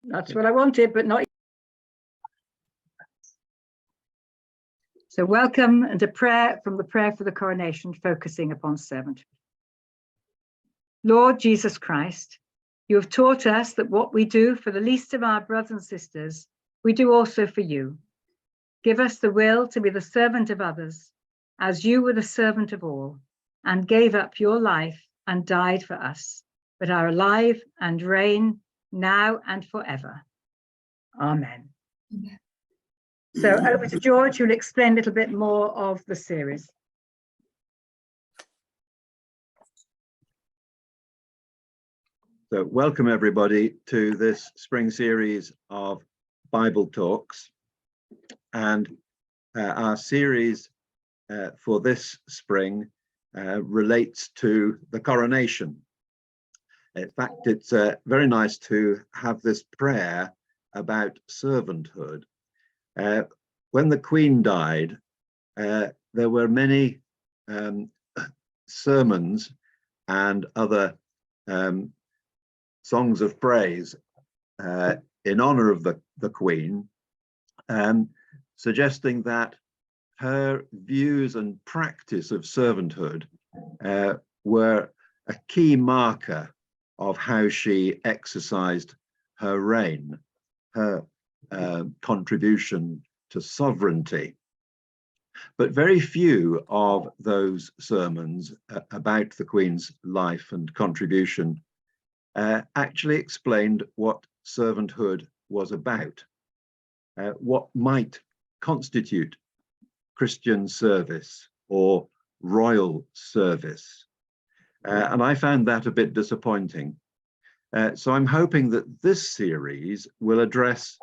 That's what I wanted, but not. So welcome and a prayer from the prayer for the coronation, focusing upon servanthood. Lord Jesus Christ, you have taught us that what we do for the least of our brothers and sisters, we do also for you. Give us the will to be the servant of others, as you were the servant of all, and gave up your life and died for us, but are alive and reign now and forever. Amen. Amen. So over to George, who'll explain a little bit more of the series. So welcome everybody to this spring series of Bible talks, and our series for this spring relates to the coronation. In fact, it's very nice to have this prayer about servanthood. When the Queen died, there were many sermons and other songs of praise in honor of the Queen, suggesting that her views and practice of servanthood were a key marker of how she exercised her reign, her contribution to sovereignty. But very few of those sermons about the Queen's life and contribution actually explained what servanthood was about, what might constitute Christian service or royal service. And I found that a bit disappointing. So I'm hoping that this series will address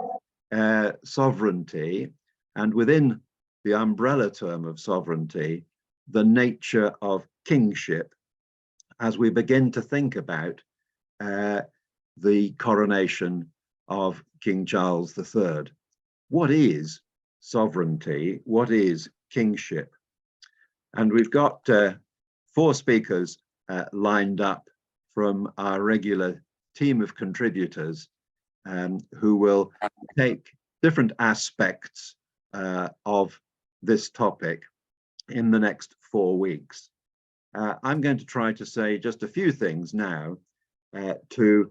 sovereignty, and within the umbrella term of sovereignty, the nature of kingship, as we begin to think about the coronation of King Charles III. What is sovereignty? What is kingship? And we've got 4 speakers lined up from our regular team of contributors who will take different aspects of this topic in the next 4 weeks. I'm going to try to say just a few things now to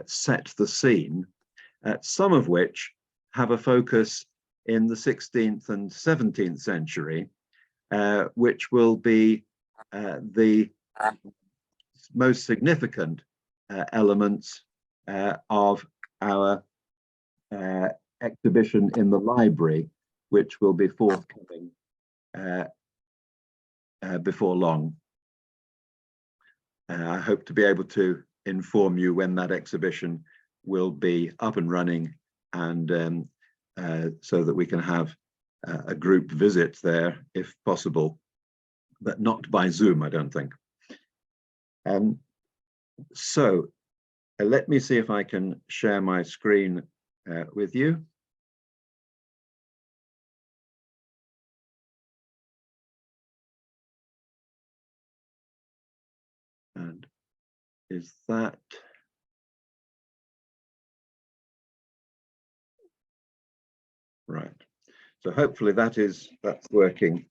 set the scene, some of which have a focus in the 16th and 17th century, which will be the most significant elements of our exhibition in the library, which will be forthcoming before long. I hope to be able to inform you when that exhibition will be up and running, and so that we can have a group visit there if possible, but not by Zoom, I don't think. So let me see if I can share my screen with you. And is that right? So hopefully that's working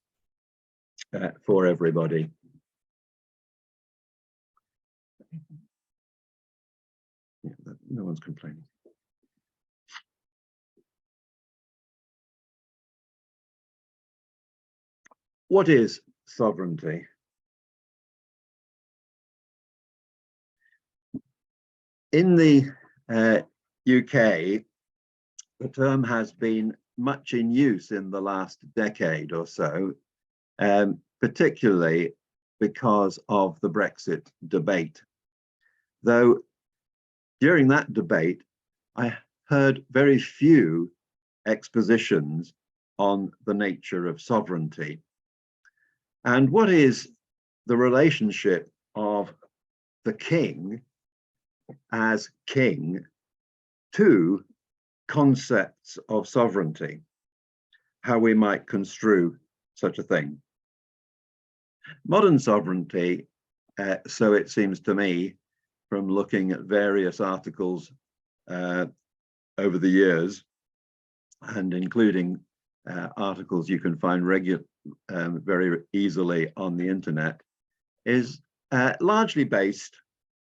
for everybody. Yeah, no one's complaining. What is sovereignty? In the UK, the term has been much in use in the last decade or so, particularly because of the Brexit debate. Though during that debate, I heard very few expositions on the nature of sovereignty. And what is the relationship of the king as king to concepts of sovereignty, how we might construe such a thing? Modern sovereignty, so it seems to me, from looking at various articles over the years, and including articles you can find very easily on the internet, is largely based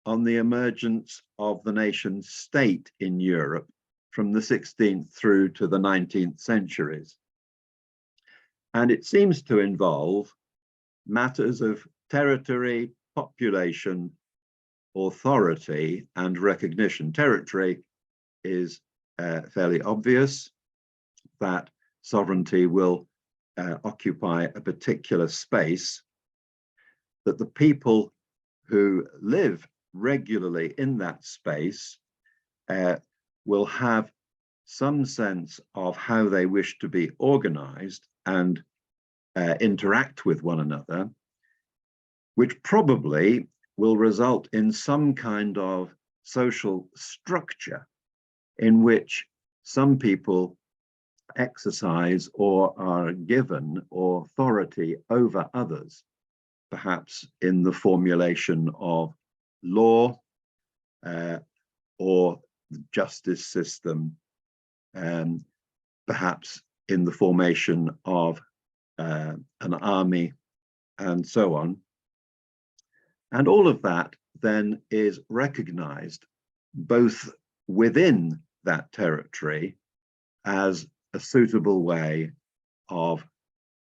on the emergence of the nation state in Europe from the 16th through to the 19th centuries. And it seems to involve matters of territory, population, authority, and recognition. Territory is fairly obvious, that sovereignty will occupy a particular space, that the people who live regularly in that space will have some sense of how they wish to be organized and interact with one another, which probably will result in some kind of social structure in which some people exercise or are given authority over others, perhaps in the formulation of law or the justice system, perhaps in the formation of an army, and so on. And all of that then is recognized both within that territory as a suitable way of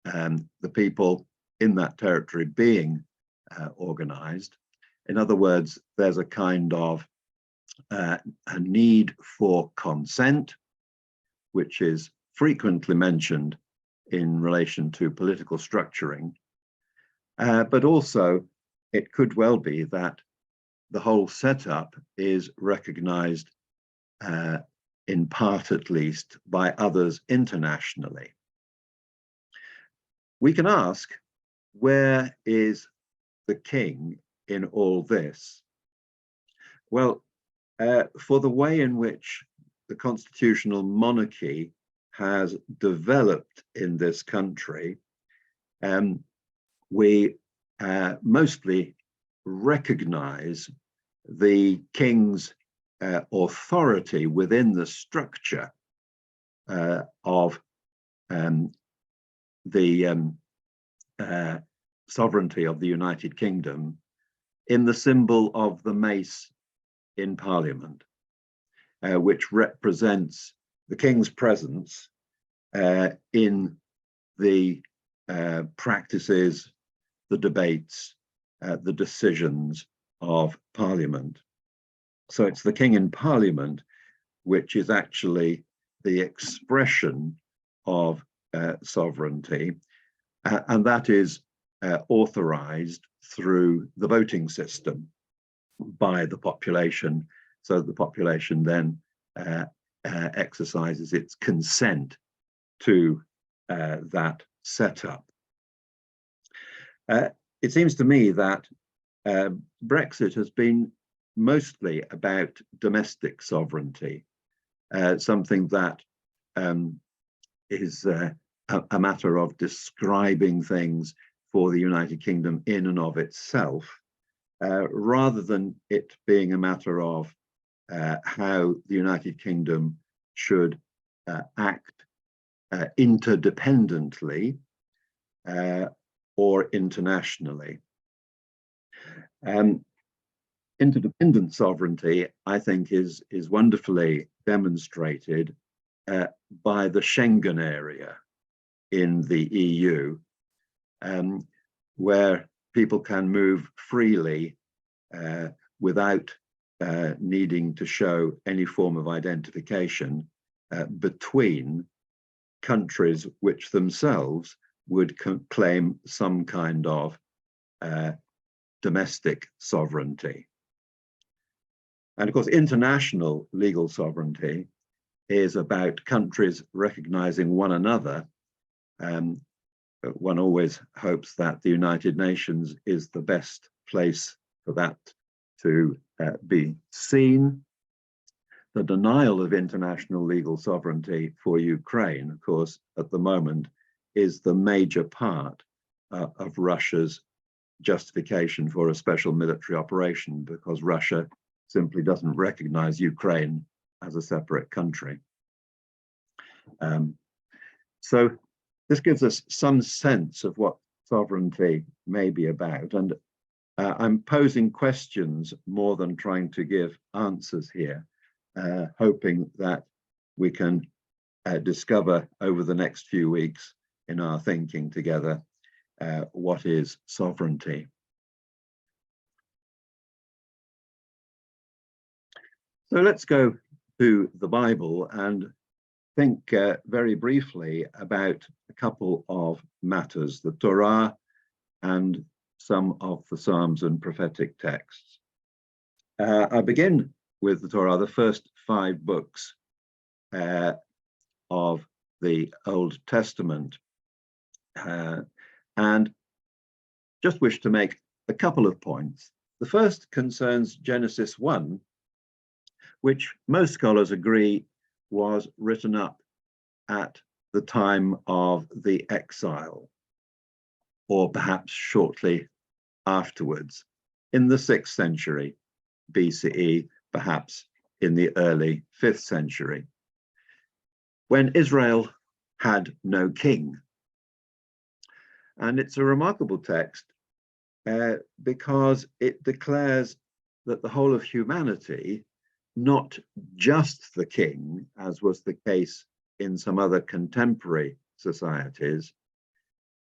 the people in that territory being organized. In other words, there's a kind of a need for consent, which is frequently mentioned in relation to political structuring, but also it could well be that the whole setup is recognized in part at least by others internationally. We can ask, where is the king in all this? Well, for the way in which the constitutional monarchy has developed in this country, we mostly recognize the king's authority within the structure of the sovereignty of the United Kingdom in the symbol of the mace in Parliament, which represents the king's presence in the practices, the debates, the decisions of Parliament. So it's the king in Parliament which is actually the expression of sovereignty, and that is authorized through the voting system by the population, so the population then exercises its consent to that setup. It seems to me that Brexit has been mostly about domestic sovereignty, something that is a matter of describing things for the United Kingdom in and of itself, rather than it being a matter of how the United Kingdom should act interdependently or internationally. Interdependent sovereignty, I think, is wonderfully demonstrated by the Schengen area in the EU, where people can move freely without needing to show any form of identification between countries which themselves would claim some kind of domestic sovereignty. And of course, international legal sovereignty is about countries recognizing one another. One always hopes that the United Nations is the best place for that to be seen. The denial of international legal sovereignty for Ukraine, of course, at the moment, is the major part of Russia's justification for a special military operation, because Russia simply doesn't recognize Ukraine as a separate country. So this gives us some sense of what sovereignty may be about. And I'm posing questions more than trying to give answers here, hoping that we can discover over the next few weeks in our thinking together what is sovereignty. So let's go to the Bible and think very briefly about a couple of matters, the Torah and some of the Psalms and prophetic texts. I begin with the Torah, the first 5 books of the Old Testament, and just wish to make a couple of points. The first concerns Genesis 1, which most scholars agree was written up at the time of the exile, or perhaps shortly afterwards, in the 6th century BCE, perhaps in the early 5th century, when Israel had no king. And it's a remarkable text because it declares that the whole of humanity, not just the king, as was the case in some other contemporary societies,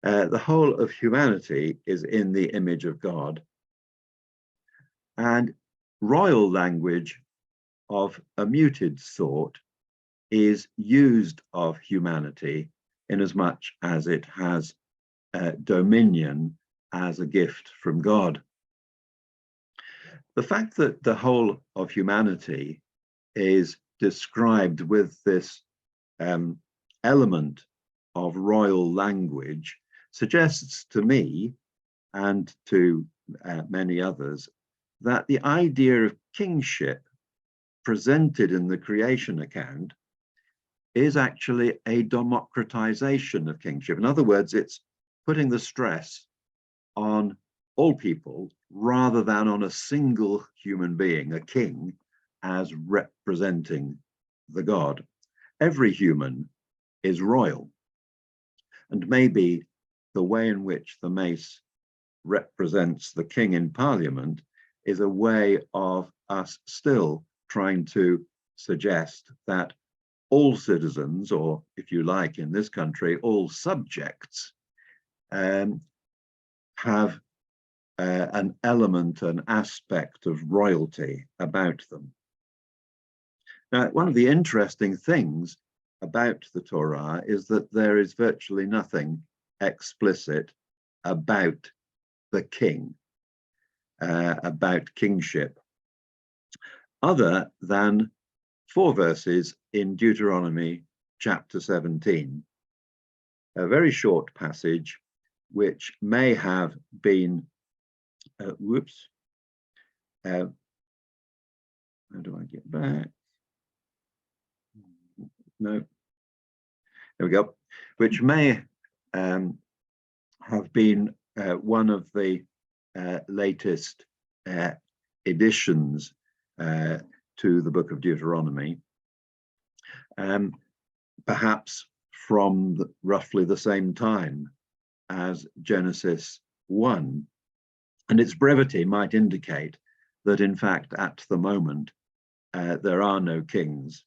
the whole of humanity is in the image of God. And royal language of a muted sort is used of humanity inasmuch as it has dominion as a gift from God. The fact that the whole of humanity is described with this element of royal language suggests to me and to many others that the idea of kingship presented in the creation account is actually a democratization of kingship. In other words, it's putting the stress on all people rather than on a single human being, a king, as representing the God. Every human is royal. And maybe the way in which the mace represents the king in Parliament is a way of us still trying to suggest that all citizens, or if you like in this country, all subjects, have an element, an aspect of royalty about them. Now, one of the interesting things about the Torah is that there is virtually nothing explicit about the king, about kingship, other than 4 verses in Deuteronomy chapter 17, a very short passage which may have been, how do I get back? No, there we go, which may have been one of the latest additions to the book of Deuteronomy, perhaps from roughly the same time as Genesis 1. And its brevity might indicate that, in fact, at the moment, there are no kings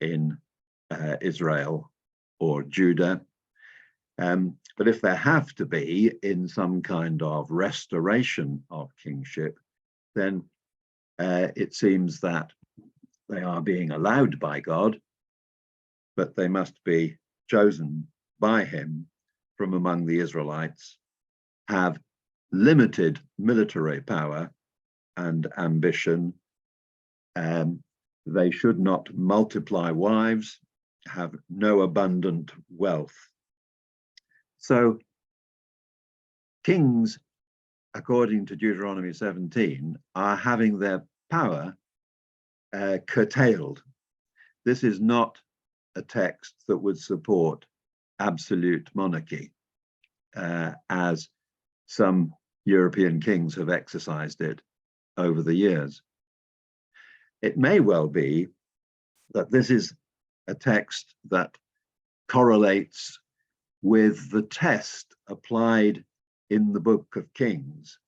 in Israel or Judah. But if there have to be in some kind of restoration of kingship, then it seems that they are being allowed by God, but they must be chosen by him from among the Israelites, have limited military power and ambition. They should not multiply wives, have no abundant wealth. So kings, according to Deuteronomy 17, are having their power curtailed. This is not a text that would support absolute monarchy, as some European kings have exercised it over the years. It may well be that this is a text that correlates with the test applied in the book of Kings,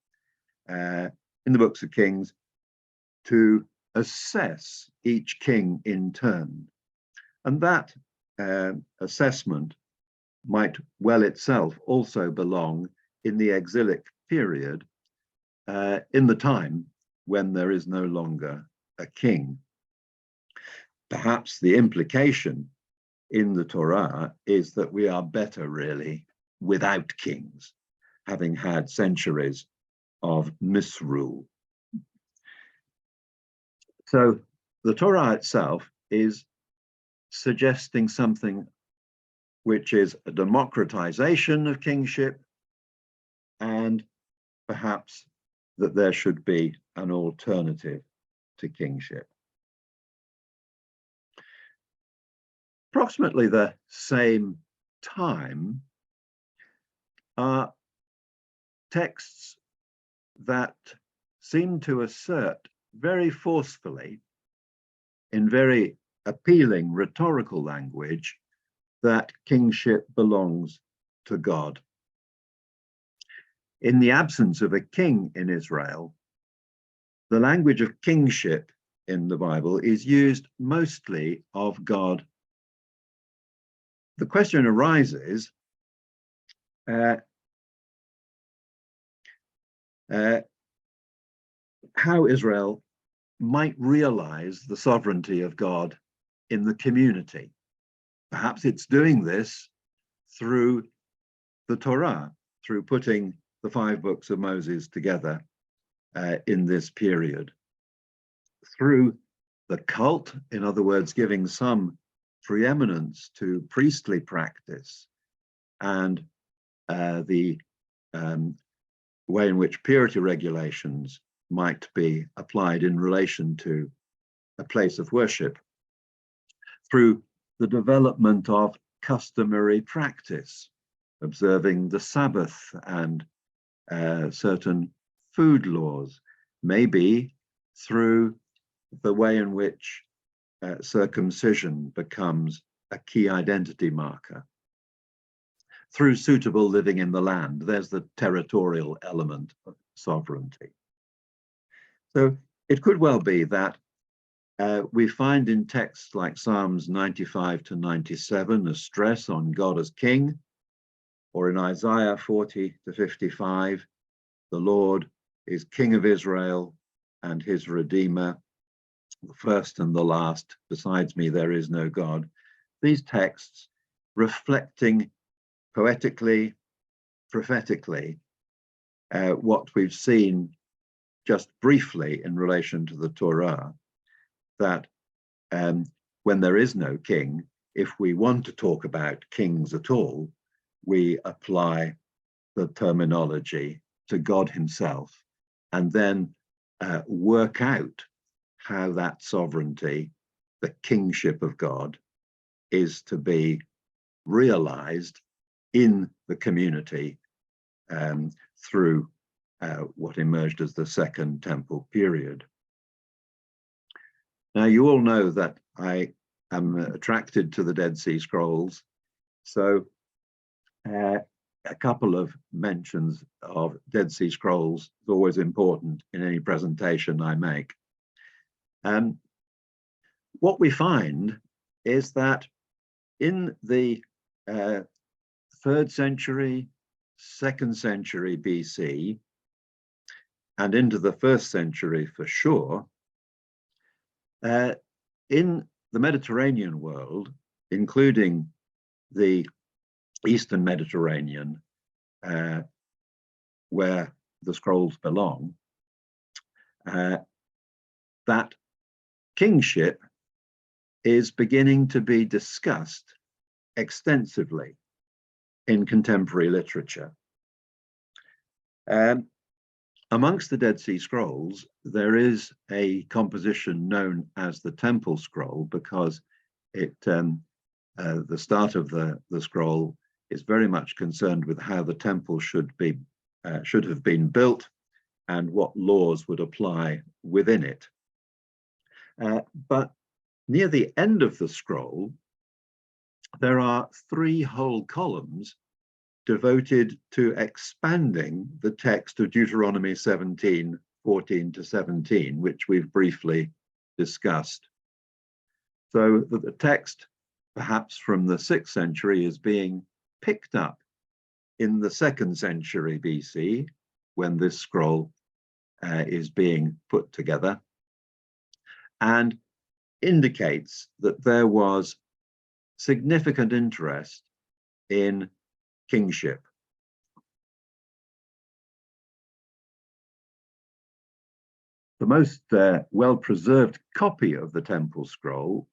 in the books of Kings, to assess each king in turn. And that assessment might well itself also belong in the exilic period, in the time when there is no longer a king. Perhaps the implication in the Torah is that we are better really without kings, having had centuries of misrule. So the Torah itself is suggesting something which is a democratization of kingship, and perhaps that there should be an alternative to kingship. Approximately the same time are texts that seem to assert very forcefully, in very appealing rhetorical language, that kingship belongs to God. In the absence of a king in Israel, the language of kingship in the Bible is used mostly of God. The question arises, how Israel might realize the sovereignty of God in the community. Perhaps it's doing this through the Torah, through putting the 5 books of Moses together in this period. Through the cult, in other words, giving some preeminence to priestly practice and the way in which purity regulations might be applied in relation to a place of worship, through the development of customary practice, observing the Sabbath and certain food laws, maybe through the way in which circumcision becomes a key identity marker, through suitable living in the land. There's the territorial element of sovereignty. So it could well be that we find in texts like Psalms 95 to 97 a stress on God as king, or in Isaiah 40 to 55, the Lord is King of Israel and his Redeemer, the first and the last, besides me there is no God. These texts reflecting poetically, prophetically, what we've seen just briefly in relation to the Torah, that when there is no king, if we want to talk about kings at all, we apply the terminology to God himself, and then work out how that sovereignty, the kingship of God, is to be realized in the community through what emerged as the Second Temple period. Now, you all know that I am attracted to the Dead Sea Scrolls, so a couple of mentions of Dead Sea Scrolls is always important in any presentation I make. What we find is that in the 3rd century, 2nd century BC, and into the 1st century for sure, in the Mediterranean world, including the Eastern Mediterranean, where the scrolls belong, that kingship is beginning to be discussed extensively in contemporary literature. Amongst the Dead Sea Scrolls, there is a composition known as the Temple Scroll, because it the start of the scroll is very much concerned with how the temple should have been built and what laws would apply within it. But near the end of the scroll, there are 3 whole columns devoted to expanding the text of Deuteronomy 17, 14 to 17, which we've briefly discussed. So that the text, perhaps from the 6th century, is being picked up in the 2nd century BC, when this scroll is being put together, and indicates that there was significant interest in kingship. The most well-preserved copy of the temple scroll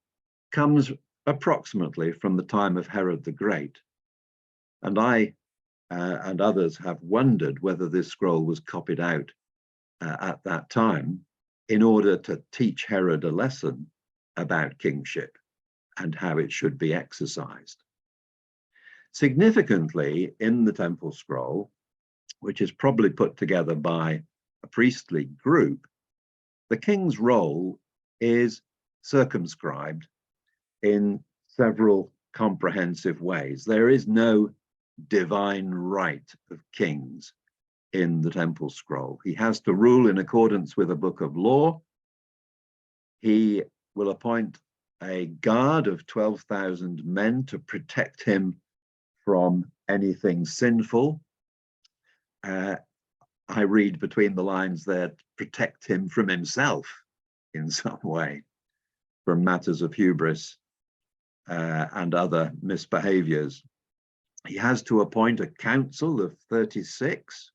comes approximately from the time of Herod the Great. And I and others have wondered whether this scroll was copied out at that time in order to teach Herod a lesson about kingship and how it should be exercised. Significantly, in the temple scroll, which is probably put together by a priestly group, the king's role is circumscribed in several comprehensive ways. There is no divine right of kings in the temple scroll. He has to rule in accordance with a book of law. He will appoint a guard of 12,000 men to protect him from anything sinful. I read between the lines there, protect him from himself in some way, from matters of hubris and other misbehaviors. He has to appoint a council of 36,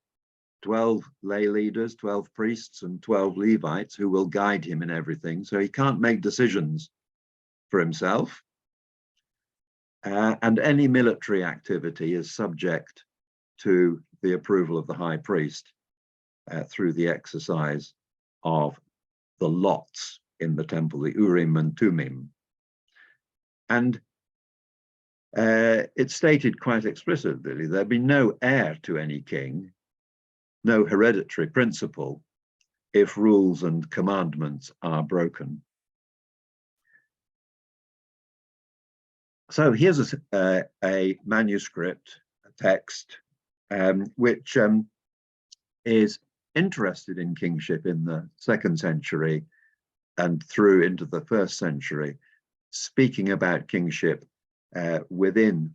12 lay leaders, 12 priests and 12 Levites who will guide him in everything. So he can't make decisions for himself. And any military activity is subject to the approval of the high priest through the exercise of the lots in the temple, the Urim and Thummim. And it's stated quite explicitly, there'll be no heir to any king, no hereditary principle, if rules and commandments are broken. So here's a manuscript, a text, which is interested in kingship in the 2nd century and through into the 1st century, speaking about kingship within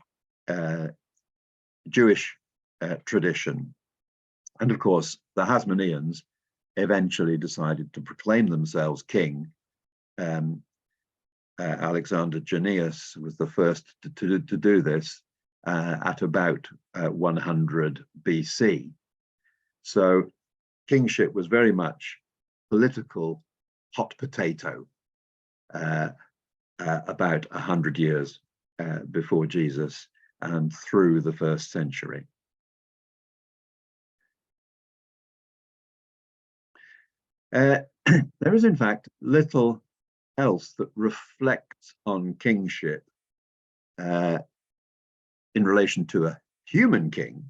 Jewish tradition. And of course, the Hasmoneans eventually decided to proclaim themselves king. Alexander Jannaeus was the first to do this at about 100 BC. So kingship was very much political hot potato about 100 years before Jesus and through the 1st century. There is, in fact, little else that reflects on kingship in relation to a human king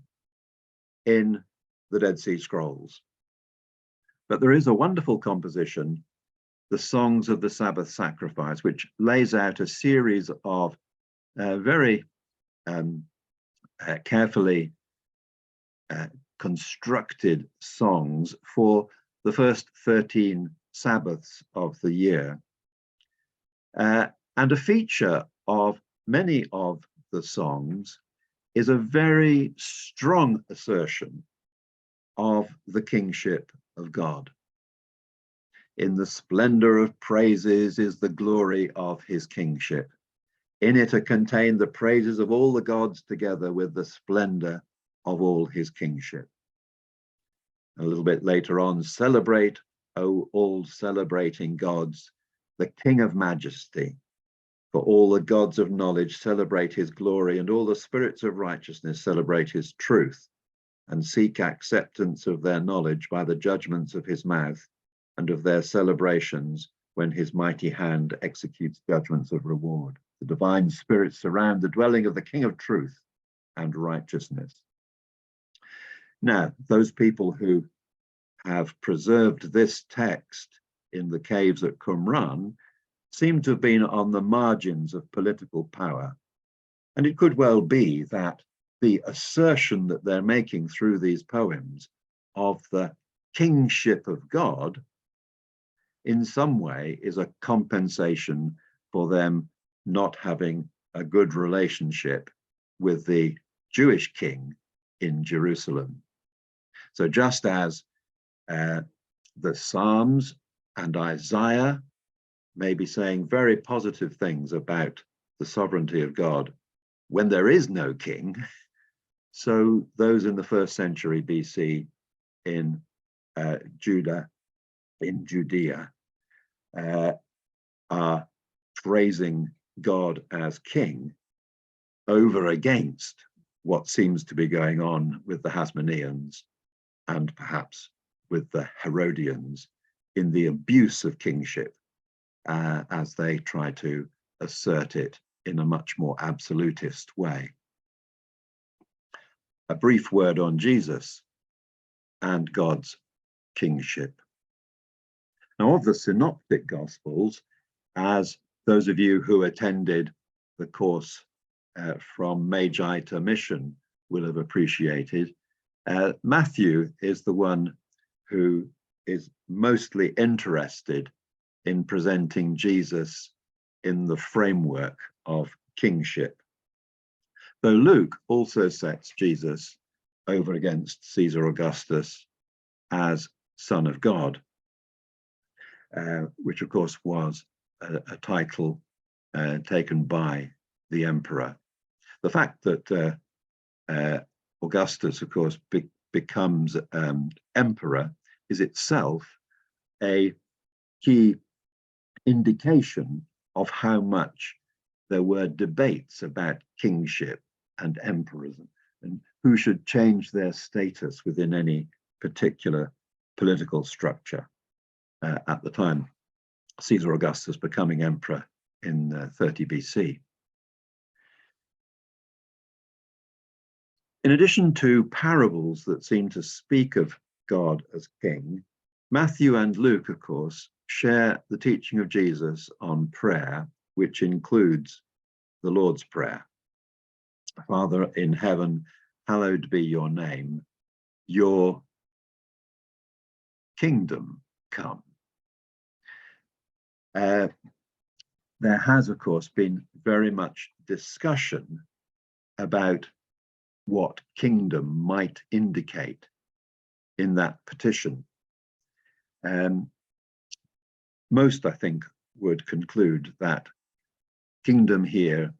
in the Dead Sea Scrolls. But there is a wonderful composition, the Songs of the Sabbath Sacrifice, which lays out a series of very carefully constructed songs for the first 13 Sabbaths of the year. And a feature of many of the songs is a very strong assertion of the kingship of God. In the splendor of praises is the glory of his kingship. In it are contained the praises of all the gods together with the splendor of all his kingship. A little bit later on, celebrate, O all celebrating gods, the King of majesty. For all the gods of knowledge celebrate his glory, and all the spirits of righteousness celebrate his truth, and seek acceptance of their knowledge by the judgments of his mouth, and of their celebrations when his mighty hand executes judgments of reward. The divine spirits surround the dwelling of the King of truth and righteousness. Now, those people who have preserved this text in the caves at Qumran seem to have been on the margins of political power. And it could well be that the assertion that they're making through these poems of the kingship of God in some way is a compensation for them not having a good relationship with the Jewish king in Jerusalem. So just as the Psalms and Isaiah may be saying very positive things about the sovereignty of God when there is no king, so those in the 1st century BC in Judea, are praising God as king over against what seems to be going on with the Hasmoneans and perhaps with the Herodians in the abuse of kingship as they try to assert it in a much more absolutist way. A brief word on Jesus and God's kingship. Now, of the synoptic gospels, as those of you who attended the course from Magi to Mission will have appreciated, Matthew is the one who is mostly interested in presenting Jesus in the framework of kingship. Though Luke also sets Jesus over against Caesar Augustus as Son of God, which of course was a title taken by the emperor. The fact that Augustus, of course, becomes emperor is itself a key indication of how much there were debates about kingship and emperors and who should change their status within any particular political structure at the time. Caesar Augustus becoming emperor in 30 BC. In addition to parables that seem to speak of God as king, Matthew and Luke, of course, share the teaching of Jesus on prayer, which includes the Lord's Prayer. Father in heaven, hallowed be your name, your kingdom come. There has, of course, been very much discussion about what kingdom might indicate in that petition. Most, I think, would conclude that kingdom here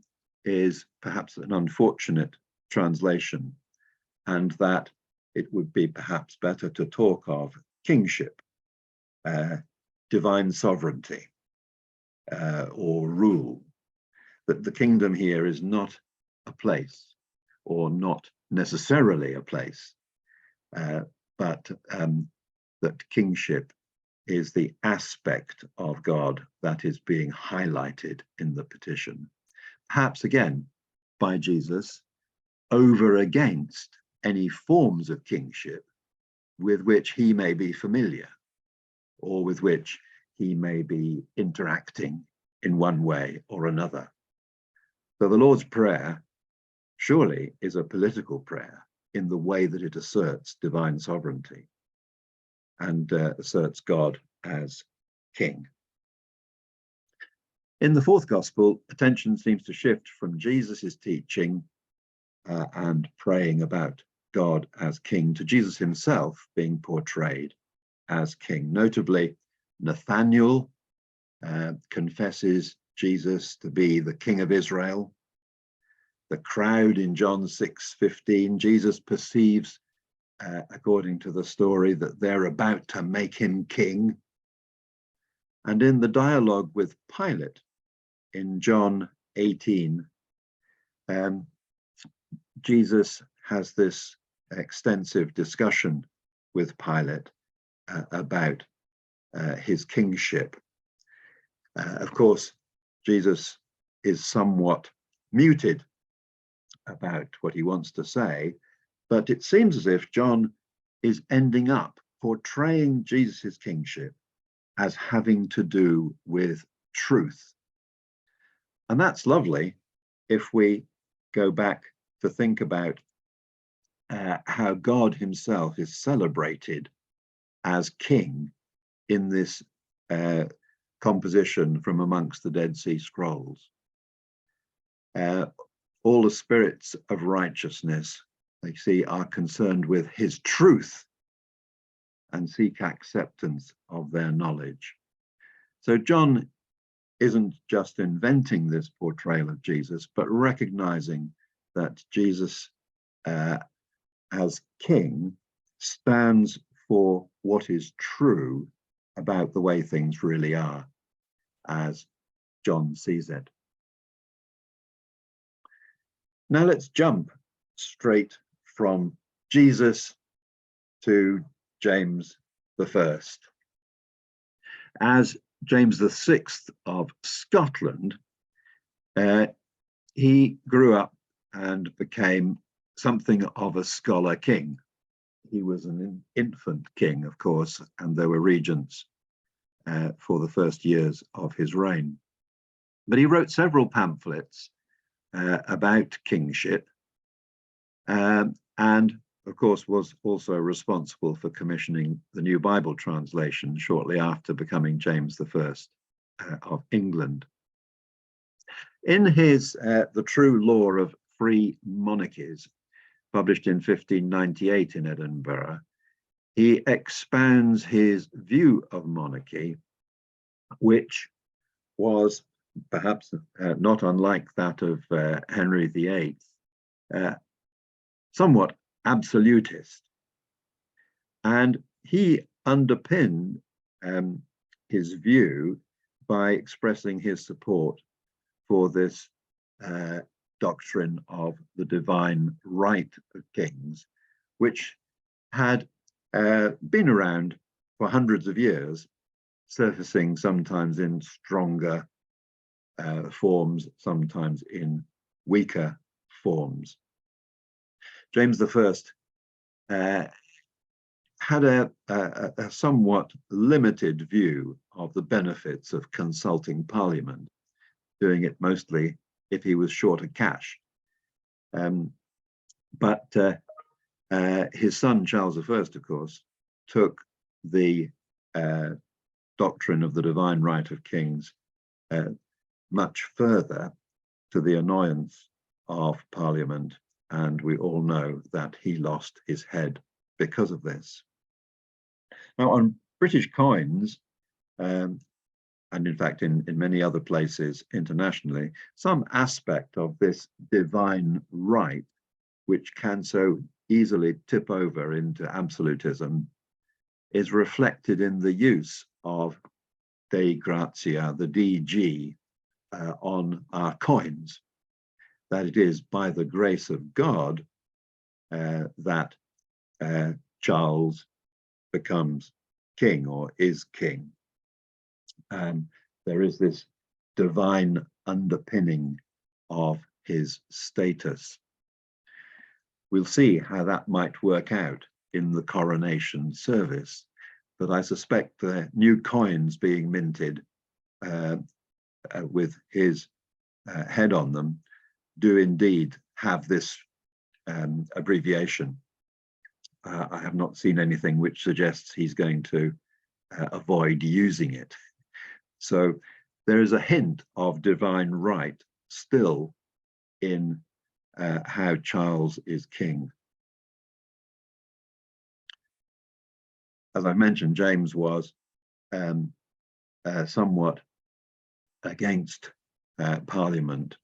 is perhaps an unfortunate translation, and that it would be perhaps better to talk of kingship, divine sovereignty, or rule. That the kingdom here is not a place, or not necessarily a place, but that kingship is the aspect of God that is being highlighted in the petition. Perhaps again by Jesus over against any forms of kingship with which he may be familiar or with which he may be interacting in one way or another. So the Lord's Prayer surely is a political prayer in the way that it asserts divine sovereignty and asserts God as king. In the fourth gospel, attention seems to shift from Jesus's teaching and praying about God as king to Jesus himself being portrayed as king. Notably, Nathanael confesses Jesus to be the King of Israel. The crowd in John 6:15, Jesus perceives, according to the story, that they're about to make him king. And in the dialogue with Pilate in John 18, Jesus has this extensive discussion with Pilate about his kingship. Of course, Jesus is somewhat muted about what he wants to say, but it seems as if John is ending up portraying Jesus's kingship as having to do with truth. And that's lovely if we go back to think about how God himself is celebrated as king in this composition from amongst the Dead Sea Scrolls. All the spirits of righteousness, they see, are concerned with his truth and seek acceptance of their knowledge. So John isn't just inventing this portrayal of Jesus, but recognizing that Jesus as king stands for what is true about the way things really are, as John sees it. Now let's jump straight from Jesus to James I. As James VI of Scotland, he grew up and became something of a scholar king. He was an infant king, of course, and there were regents for the first years of his reign. But he wrote several pamphlets about kingship, and of course was also responsible for commissioning the new Bible translation shortly after becoming James I of England. In his The True Law of Free Monarchies, published in 1598 in Edinburgh, he expounds his view of monarchy, which was perhaps not unlike that of Henry VIII, somewhat absolutist. And he underpinned his view by expressing his support for this doctrine of the divine right of kings, which had been around for hundreds of years, surfacing sometimes in stronger forms, sometimes in weaker forms. James I had a somewhat limited view of the benefits of consulting Parliament, doing it mostly if he was short of cash. But his son, Charles I, of course, took the doctrine of the divine right of kings much further, to the annoyance of Parliament, and we all know that he lost his head because of this. Now, on British coins, and in fact in many other places internationally, some aspect of this divine right, which can so easily tip over into absolutism, is reflected in the use of Dei Gratia, the DG, on our coins, that it is by the grace of God that Charles becomes king or is king. There is this divine underpinning of his status. We'll see how that might work out in the coronation service, but I suspect the new coins being minted with his head on them do indeed have this abbreviation. I have not seen anything which suggests he's going to avoid using it. So there is a hint of divine right still in how Charles is king. As I mentioned, James was somewhat against Parliament,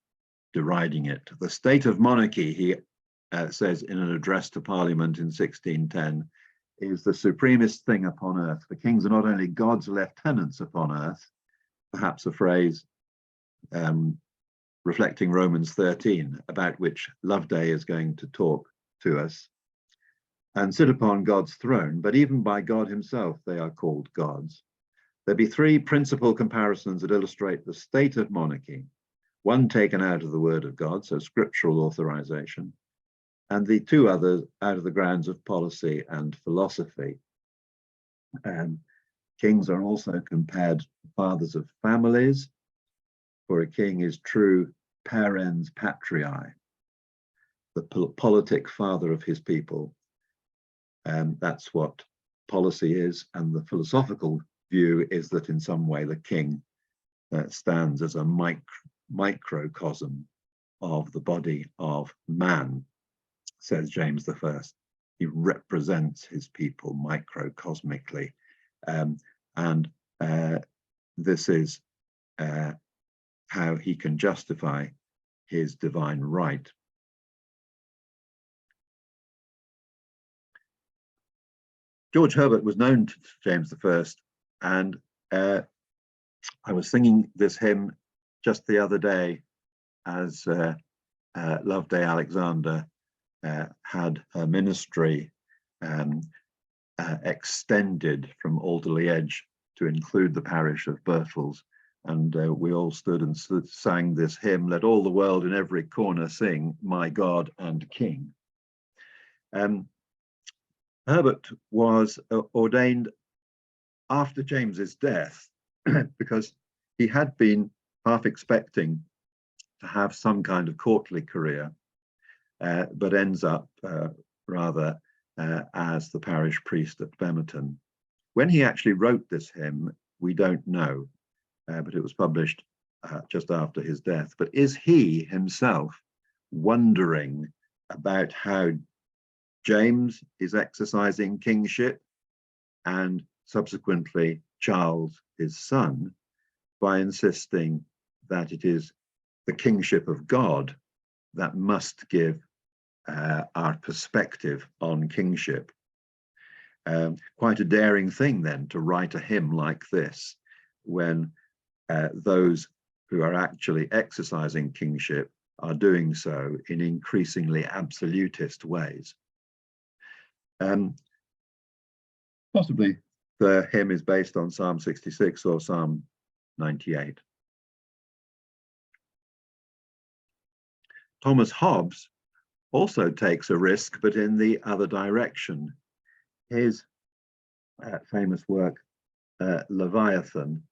deriding it. The state of monarchy, he says in an address to Parliament in 1610, is the supremest thing upon earth. The kings are not only God's lieutenants upon earth, perhaps a phrase reflecting Romans 13, about which Loveday is going to talk to us, and sit upon God's throne, but even by God himself they are called gods. There be three principal comparisons that illustrate the state of monarchy. One taken out of the word of God, so scriptural authorization, and the two others out of the grounds of policy and philosophy. Kings are also compared to fathers of families, for a king is true parens patriae, the politic father of his people. That's what policy is, and the philosophical view is that in some way the king stands as a microcosm of the body of man, says James I. He represents his people microcosmically, and this is how he can justify his divine right. George Herbert was known to James I, and I was singing this hymn just the other day as Loveday Alexander had her ministry extended from Alderley Edge to include the parish of Birtles, and we all stood and sang this hymn, "Let all the world in every corner sing, my God and King." Herbert was ordained after James's death because he had been half expecting to have some kind of courtly career, but ends up rather as the parish priest at Bemerton. When he actually wrote this hymn, we don't know, but it was published just after his death. But is he himself wondering about how James is exercising kingship, and subsequently Charles, his son, by insisting that it is the kingship of God that must give our perspective on kingship? Quite a daring thing then to write a hymn like this when those who are actually exercising kingship are doing so in increasingly absolutist ways. Possibly the hymn is based on Psalm 66 or Psalm 98. Thomas Hobbes also takes a risk, but in the other direction. His famous work, Leviathan,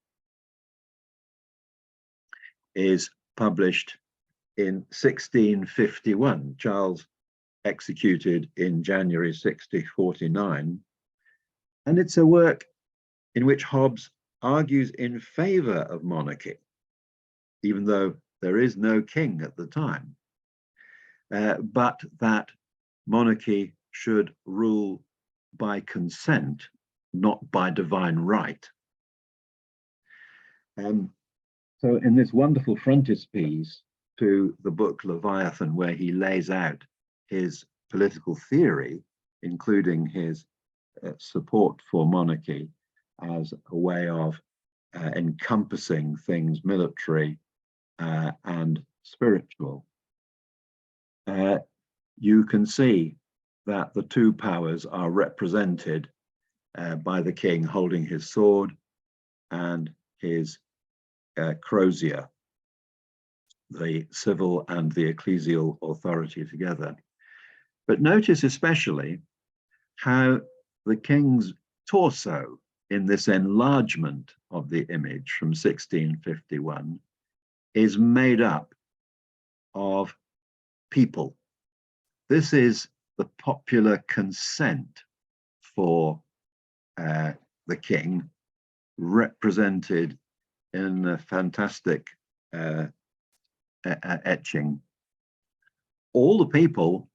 is published in 1651. Charles executed in January 1649. And it's a work in which Hobbes argues in favor of monarchy, even though there is no king at the time, but that monarchy should rule by consent, not by divine right. So in this wonderful frontispiece to the book Leviathan, where he lays out his political theory, including his support for monarchy as a way of encompassing things military and spiritual, you can see that the two powers are represented by the king holding his sword and his crozier, the civil and the ecclesial authority together. But notice especially how the king's torso in this enlargement of the image from 1651 is made up of people. This is the popular consent for the king, represented in a fantastic etching. All the people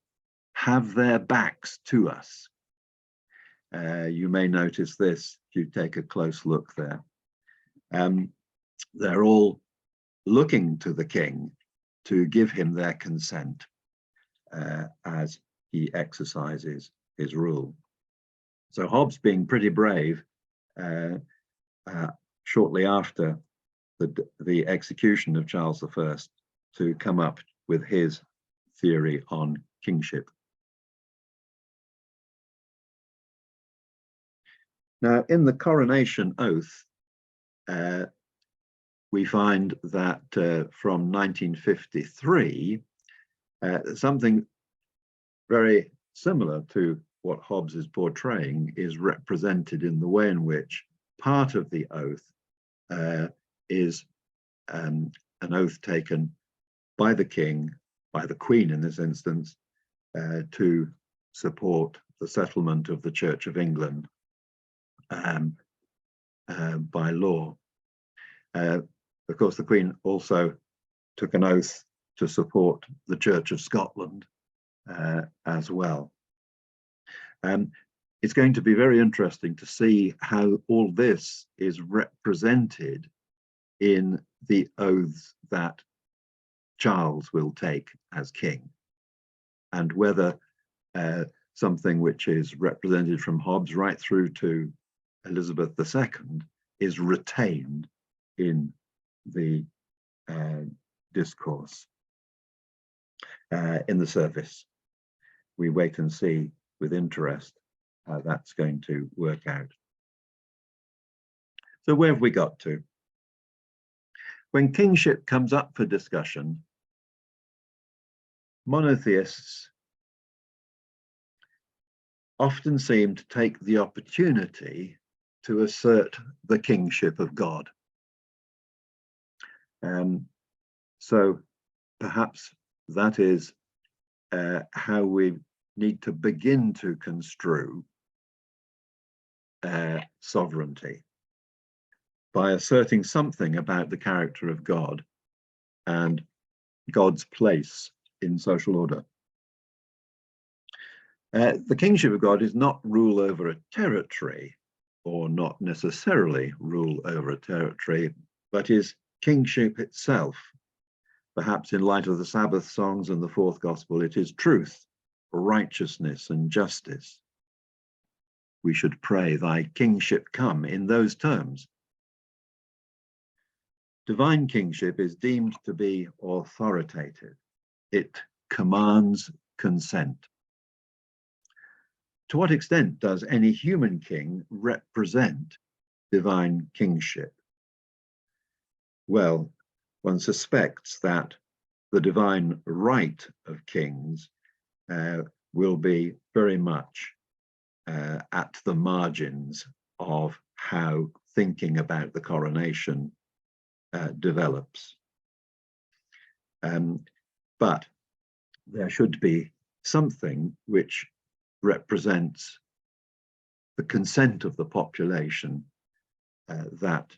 have their backs to us. You may notice this if you take a close look there. They're all looking to the king to give him their consent as he exercises his rule. So Hobbes, being pretty brave, shortly after the execution of Charles I, to come up with his theory on kingship. Now, in the coronation oath, we find that from 1953, something very similar to what Hobbes is portraying is represented in the way in which part of the oath is an oath taken by the king, by the queen in this instance, to support the settlement of the Church of England by law. Of course, the Queen also took an oath to support the Church of Scotland as well. It's going to be very interesting to see how all this is represented in the oaths that Charles will take as king, and whether something which is represented from Hobbes right through to Elizabeth II is retained in the discourse in the service. We wait and see with interest how that's going to work out. So where have we got to? When kingship comes up for discussion, monotheists often seem to take the opportunity to assert the kingship of God. So perhaps that is how we need to begin to construe sovereignty, by asserting something about the character of God and God's place in social order. The kingship of God is not rule over a territory, or not necessarily rule over a territory, but is kingship itself. Perhaps in light of the Sabbath songs and the fourth gospel, it is truth, righteousness, and justice. We should pray, thy kingship come, in those terms. Divine kingship is deemed to be authoritative. It commands consent. To what extent does any human king represent divine kingship? Well, one suspects that the divine right of kings will be very much at the margins of how thinking about the coronation develops. But there should be something which represents the consent of the population that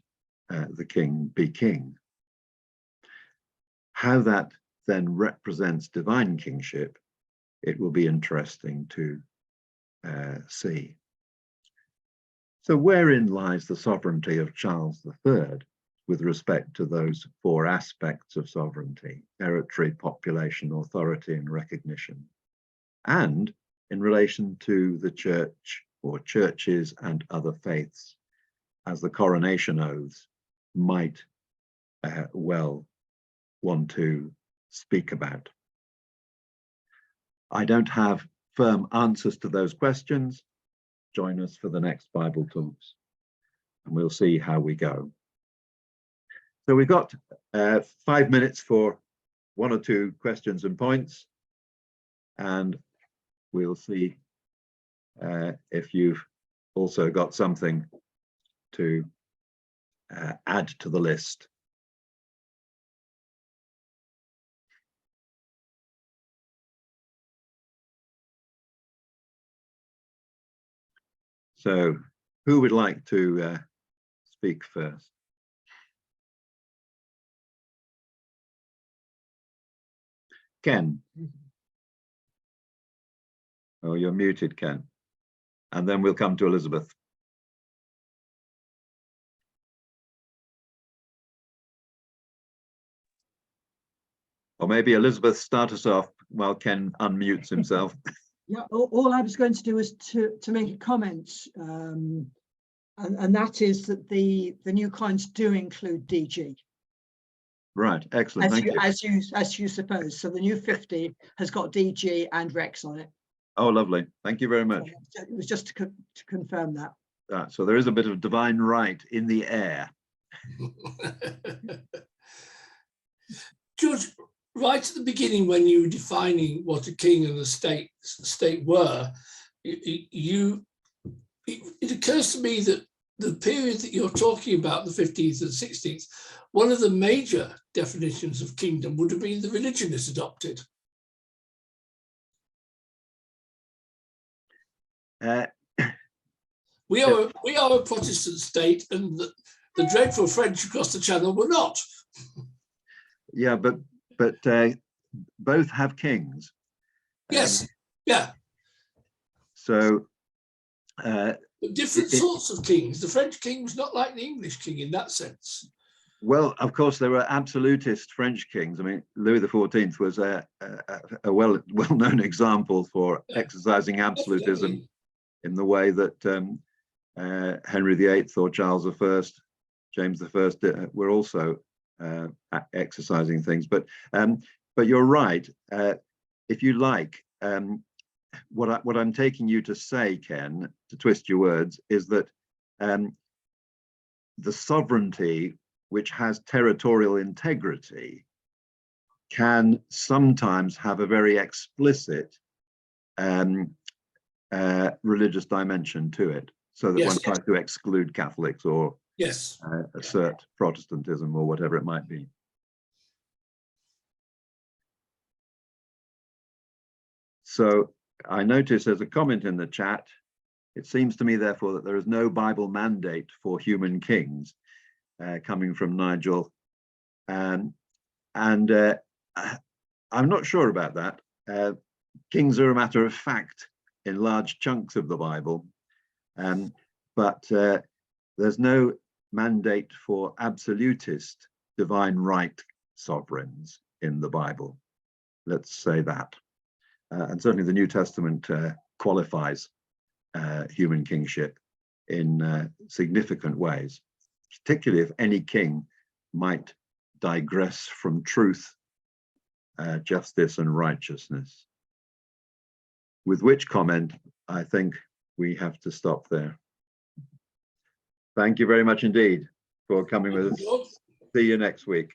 the king be king. How that then represents divine kingship, it will be interesting to see. So wherein lies the sovereignty of Charles III with respect to those four aspects of sovereignty: territory, population, authority, and recognition, and in relation to the church or churches and other faiths, as the coronation oaths might well want to speak about? I don't have firm answers to those questions. Join us for the next Bible Talks, and we'll see how we go. So we've got 5 minutes for one or two questions and points, and we'll see if you've also got something to add to the list. So who would like to speak first? Ken. Oh, you're muted, Ken. And then we'll come to Elizabeth. Or maybe Elizabeth, start us off while Ken unmutes himself. Yeah, all I was going to do was to make a comment, and that is that the new coins do include DG. Right, excellent. Thank you. As you suppose. So the new 50 has got DG and Rex on it. Oh, lovely. Thank you very much. So it was just to confirm that. So there is a bit of divine right in the air. George, right at the beginning, when you were defining what a king and a state were, it occurs to me that the period that you're talking about, the 15th and 16th, one of the major definitions of kingdom would have been the religion is adopted. We are a Protestant state, and the dreadful French across the Channel were not. Yeah, but both have kings. Yes, yeah. So But different sorts of kings. The French king was not like the English king in that sense. well, of course, there were absolutist French kings. I mean, Louis XIV was a well-known example for exercising absolutism. Definitely. In the way that Henry VIII or Charles I, James I were also exercising things. But you're right. If you like, what I'm taking you to say, Ken, to twist your words, is that the sovereignty which has territorial integrity can sometimes have a very explicit religious dimension to it, so that Yes. one tries to exclude Catholics or Yes. assert Protestantism or whatever it might be. So I notice there's a comment in the chat. It seems to me, therefore, that there is no Bible mandate for human kings, coming from Nigel. And I'm not sure about that. Kings are a matter of fact in large chunks of the Bible, but there's no mandate for absolutist divine right sovereigns in the Bible. Let's say that. And certainly the New Testament qualifies human kingship in significant ways, particularly if any king might digress from truth, justice and righteousness. With which comment, I think we have to stop there. Thank you very much indeed for coming with us. See you next week.